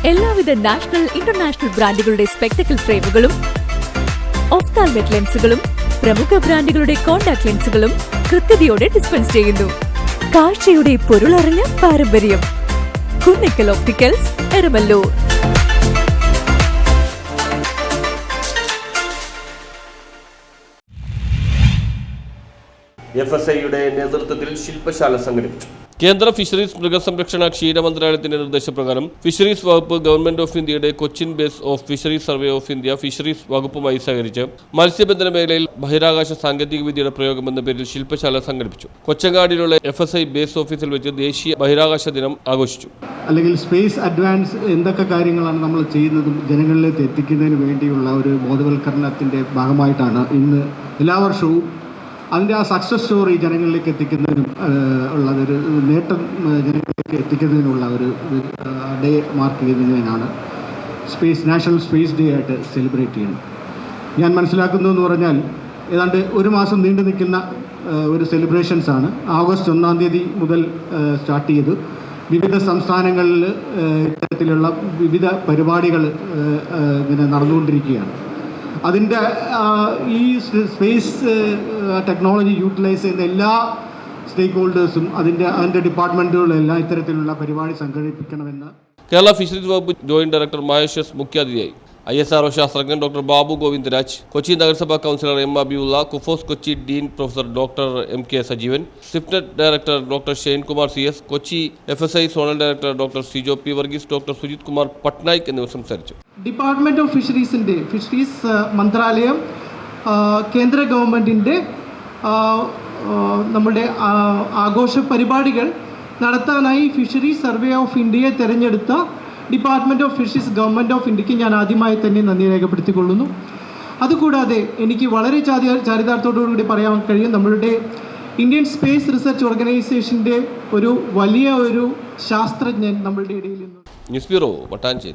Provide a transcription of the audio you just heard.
എല്ലാവിധ national international ബ്രാൻഡുകളുടെ spectacle ഫ്രെയിമുകളും ഒഫ്താൽമെറ്റ് ലെൻസുകളും പ്രമുഖ ബ്രാൻഡുകളുടെ കോൺടാക്ട് ലെൻസുകളും കൃത്യതയോടെ ഡിസ്പെൻസ് ചെയ്യുന്നു. കാഴ്ചയുടെ പൊരുളറിഞ്ഞ പാരമ്പര്യം. കുന്നക്കൽ ഓപ്റ്റിക്കൽസ്, എരമല്ലൂർ. FSIയുടെ നേതൃത്വത്തിൽ ശില്പശാല സംഘടിപ്പിച്ചു. കേന്ദ്ര ഫിഷറീസ് മൃഗസംരക്ഷണ ക്ഷീര മന്ത്രാലയത്തിന്റെ നിർദ്ദേശപ്രകാരം ഫിഷറീസ് വകുപ്പ്, ഗവൺമെന്റ് ഓഫ് ഇന്ത്യയുടെ Cochin base of fisheries survey of India fisheries വകുപ്പുമായി സഹകരിച്ച് മത്സ്യബന്ധന മേഖലയിൽ ബഹിരാകാശ സാങ്കേതിക വിദ്യയുടെ പ്രയോഗം എന്ന പേരിൽ ശില്പശാല സംഘടിപ്പിച്ചു. കൊച്ചങ്ങാടിയിലുള്ള FSI ബേസ് ഓഫീസിൽ വെച്ച് ദേശീയ ബഹിരാകാശ ദിനം ആഘോഷിച്ചു. അല്ലെങ്കിൽ സ്പേസ് അഡ്വാൻസ് എന്തൊക്കെ കാര്യങ്ങളാണ് നമ്മൾ ചെയ്യുന്നതും ജനങ്ങളിലേക്ക് എത്തിക്കുന്നതിന് വേണ്ടിയുള്ള ഒരു ബോധവൽക്കരണത്തിൻ്റെ ഭാഗമായിട്ടാണ് ഇന്ന് എല്ലാ വർഷവും അതിൻ്റെ ആ സക്സസ് സ്റ്റോറി ജനങ്ങളിലേക്ക് എത്തിക്കുന്നതിനും ഉള്ളതൊരു നേട്ടം ജനങ്ങളിലേക്ക് എത്തിക്കുന്നതിനുള്ള ഒരു ഡേ മാർക്ക് ചെയ്യുന്നതിനാണ് നാഷണൽ സ്പേസ് ഡേ ആയിട്ട് സെലിബ്രേറ്റ് ചെയ്യുന്നത്. ഞാൻ മനസ്സിലാക്കുന്നതെന്ന് പറഞ്ഞാൽ ഏതാണ്ട് ഒരു മാസം നീണ്ടു നിൽക്കുന്ന ഒരു സെലിബ്രേഷൻസാണ്. ഓഗസ്റ്റ് 1-ാം തീയതി മുതൽ സ്റ്റാർട്ട് ചെയ്തു വിവിധ സംസ്ഥാനങ്ങളിൽ ഇത്തരത്തിലുള്ള വിവിധ പരിപാടികൾ ഇങ്ങനെ നടന്നുകൊണ്ടിരിക്കുകയാണ്. അതിൻ്റെ ഈ സ്പേസ് ടെക്നോളജി യൂട്ടിലൈസ് ചെയ്യുന്ന എല്ലാ സ്റ്റേക്ക് ഹോൾഡേഴ്സും അതിൻ്റെ ഡിപ്പാർട്ട്മെൻറ്റുകളെല്ലാം ഇത്തരത്തിലുള്ള പരിപാടി സംഘടിപ്പിക്കണമെന്ന് കേരള ഫിഷറീസ് വകുപ്പ് ജോയിന്റ് ഡയറക്ടർ മഹേഷ് എസ് മുഖ്യാതിഥിയായി. ISRO ശാസ്ത്രജ്ഞൻ ഡോക്ടർ ബാബു ഗോവിന്ദരാജ്, കൊച്ചി നഗരസഭാ councillor M. Abiyulla, KUFOS Kochi dean professor doctor MK Sajeevan, Swiftnet director doctor Shane Kumar CS, Kochi FSI zonal director doctor Sijo P. Varghese, doctor Sujith Kumar Patnaik എന്നിവർ സംസാരിച്ചു. ഡിപ്പാർട്ട്മെൻറ്റ് ഓഫ് ഫിഷറീസ് മന്ത്രാലയം കേന്ദ്ര ഗവൺമെൻറ്റിൻ്റെ നമ്മുടെ ആഘോഷ പരിപാടികൾ നടത്താനായി ഫിഷറീസ് സർവേ ഓഫ് ഇന്ത്യയെ തിരഞ്ഞെടുത്ത department of fisheries government of ഇന്ത്യക്ക് ഞാൻ ആദ്യമായി തന്നെ നന്ദി രേഖപ്പെടുത്തിക്കൊള്ളുന്നു. അതുകൂടാതെ എനിക്ക് വളരെ ചാരിതാർത്ഥത്തോടുകൂടി പറയാൻ കഴിയും, നമ്മളുടെ ഇന്ത്യൻ സ്പേസ് റിസർച്ച് ഓർഗനൈസേഷൻ്റെ ഒരു വലിയ ഒരു ശാസ്ത്രജ്ഞൻ നമ്മളുടെ ഇടയിൽ നിന്ന്. News bureau, വട്ടാഞ്ചേരി.